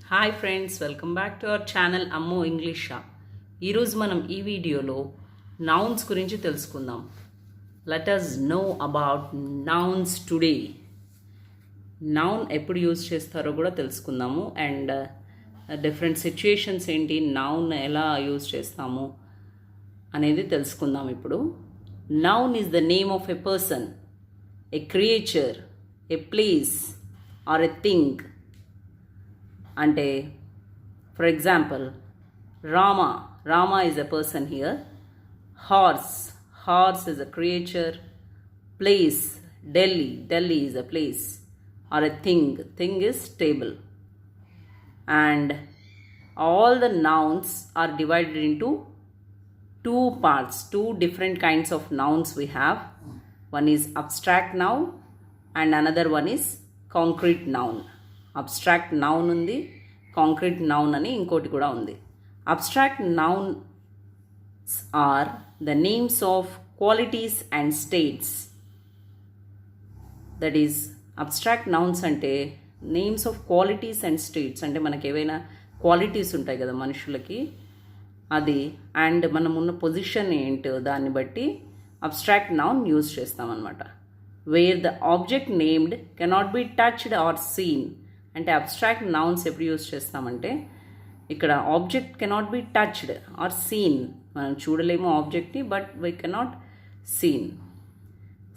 Hi friends, welcome back to our channel అమ్మో English షా. ఈరోజు మనం ఈ వీడియోలో నౌన్స్ గురించి తెలుసుకుందాం. Let us know about nouns today. Noun ఎప్పుడు యూజ్ చేస్తారో కూడా తెలుసుకుందాము. అండ్ డిఫరెంట్ సిచ్యుయేషన్స్ ఏంటి, నౌన్ ఎలా యూజ్ చేస్తాము అనేది తెలుసుకుందాం ఇప్పుడు. Noun is the name of a person, a creature, a place or a thing. అంటే for example Rama is a person here. Horse is a creature. Place, Delhi is a place or a thing is table. And all the nouns are divided into two parts, two different kinds of nouns we have. One is abstract noun and another one is concrete noun. Abstract noun ఉంది, concrete noun అని ఇంకోటి కూడా ఉంది. Abstract nouns are the names of qualities and states. That is abstract nouns అంటే names of qualities and states. అంటే మనకి ఏవైనా qualities ఉంటాయి కదా మనుషులకి, అది అండ్ మనం ఉన్న పొజిషన్ ఏంటో దాన్ని బట్టి అబ్స్ట్రాక్ట్ నౌన్ యూజ్ చేస్తామన్నమాట. Where the object named cannot be touched or seen. అంటే అబ్స్ట్రాక్ట్ నౌన్స్ ఎప్పుడు యూజ్ చేస్తామంటే ఇక్కడ object cannot be touched or seen. మనం చూడలేము ఆబ్జెక్ట్ని, but we cannot seen.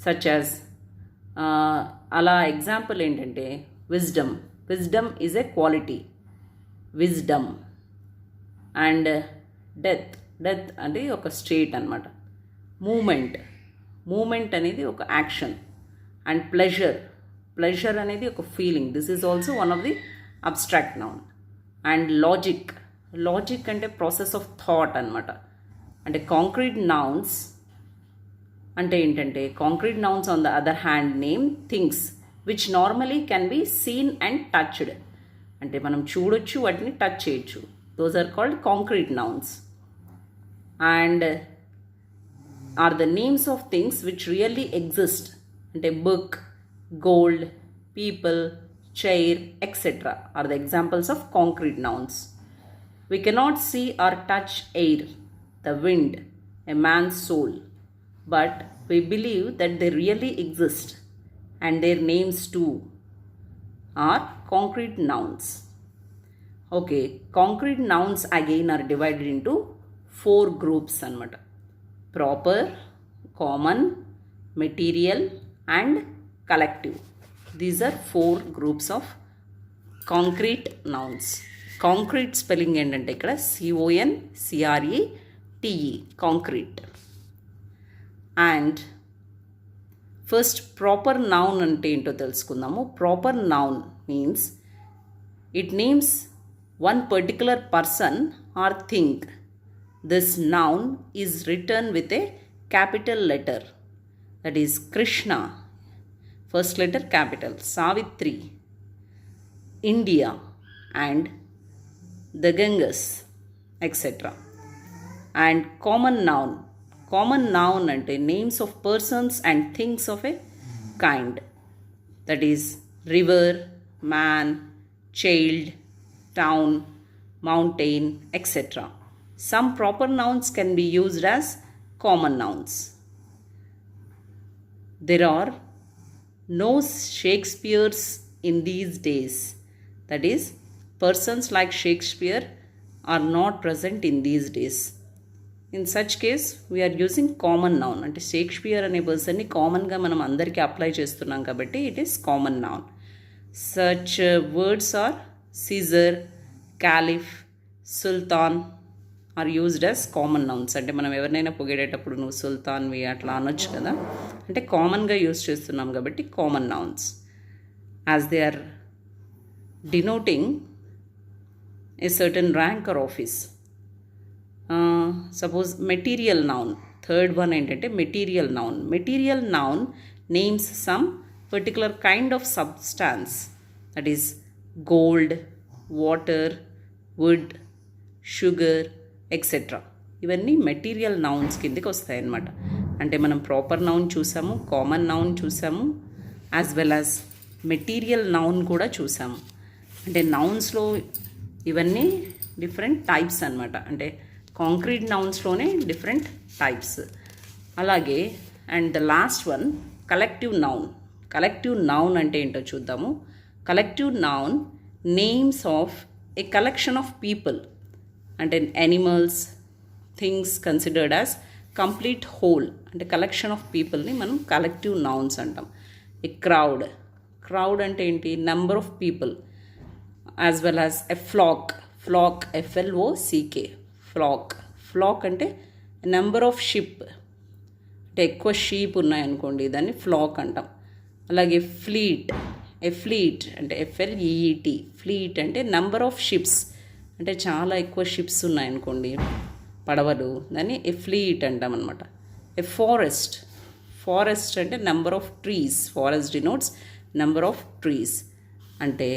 Such as అలా ఎగ్జాంపుల్ ఏంటంటే wisdom is a quality, wisdom. And death అంటే ఒక స్టేట్ అనమాట. మూమెంట్ అనేది ఒక యాక్షన్. అండ్ ప్లెజర్ అనేది ఒక feeling. This is also one of the abstract noun. And logic అంటే ప్రాసెస్ ఆఫ్ థాట్ అనమాట. అంటే కాంక్రీట్ నౌన్స్ అంటే ఏంటంటే concrete nouns on the other hand name things which normally can be seen and touched. అంటే మనం చూడొచ్చు, వాటిని touch చేయొచ్చు. Those are called concrete nouns. And are the names of things which really exist. అంటే book, gold, people, chair, etc. are the examples of concrete nouns. We cannot see or touch air, the wind, a man's soul, but we believe that they really exist, and their names too are concrete nouns. Okay, concrete nouns again are divided into 4 groups anamata. Proper, common, material and collective. These are 4 groups of concrete nouns. Concrete spelling ఏంటంటే ఇక్కడ CONCRETE, concrete. And first proper noun అంటే ఏంటో తెలుసుకుందాము. Proper noun means it names one particular person or thing. This noun is written with a capital letter. That is Krishna, first letter capital, Savitri, India, and the Ganges, etc. And common noun ante names of persons and things of a kind. That is river, man, child, town, mountain, etc. Some proper nouns can be used as common nouns. There are no Shakespeares in these days. That is, persons like Shakespeare are not present in these days. In such case, we are using common noun. అంటే Shakespeare అనే పర్సన్ని కామన్గా మనం అందరికీ apply చేస్తున్నాం కాబట్టి it is common noun. Such words are Caesar, caliph, sultan are used as common nouns. అంటే మనం ఎవరినైనా పొగిడేటప్పుడు నువ్వు సుల్తాన్వి అట్లా అనొచ్చు కదా, అంటే కామన్గా యూజ్ చేస్తున్నాం కాబట్టి common nouns. As they are denoting a certain rank or office. Suppose material noun, third one ఏంటంటే material noun names some particular kind of substance. That is gold, water, wood, sugar, etcetera. ఇవన్నీ material nouns కిందకి వస్తాయి అన్నమాట. అంటే మనం proper noun చూసాము, common noun చూసాము, as well as material noun కూడా చూసాము. అంటే నౌన్స్లో ఇవన్నీ డిఫరెంట్ టైప్స్ అన్నమాట. అంటే కాంక్రీట్ నౌన్స్లోనే డిఫరెంట్ టైప్స్. అలాగే and the last one collective noun. Collective noun అంటే ఏంటో చూద్దాము. Collective noun names of a collection of people, అంటే animals, things considered as complete whole. అంటే కలెక్షన్ ఆఫ్ పీపుల్ని మనం కలెక్టివ్ నౌన్స్ అంటాం. ఏ క్రౌడ్. క్రౌడ్ అంటే ఏంటి? Number of people. As well as a flock. Flock FLOCK. Flock. Flock అంటే number of ship. అంటే ఎక్కువ షీప్ ఉన్నాయనుకోండి, దాన్ని ఫ్లాక్ అంటాం. అలాగే ఫ్లీట్. ఫ్లీట్ అంటే FLEET. ఫ్లీట్ అంటే నెంబర్ ఆఫ్ షిప్స్. అంటే చాలా ఎక్కువ షిప్స్ ఉన్నాయనుకోండి, పడవలు, దాన్ని ఫ్లీట్ అంటాం అనమాట. ఫారెస్ట్. ఫారెస్ట్ అంటే number of trees. Forest denotes number of trees. అంటే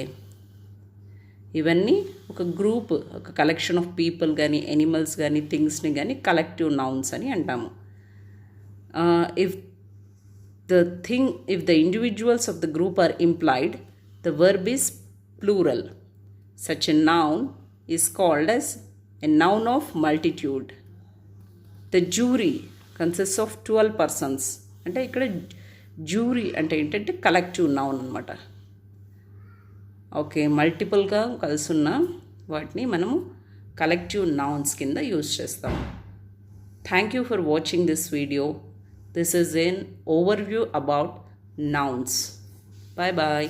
ఇవన్నీ ఒక గ్రూప్, ఒక కలెక్షన్ ఆఫ్ పీపుల్ కానీ ఎనిమల్స్ కానీ థింగ్స్ని కానీ కలెక్టివ్ నౌన్స్ అని అంటాము. If the individuals of the group are implied, the verb is plural. Such a noun is called as a noun of multitude. The jury consists of 12 persons. అంటే ఇక్కడ jury అంటే ఏంటంటే collective noun అనమాట. Okay, మల్టిపుల్గా కలుసున్న వాటిని మనము collective nouns కింద use చేస్తాం. Thank you for watching this video. This is an overview about nouns. Bye bye.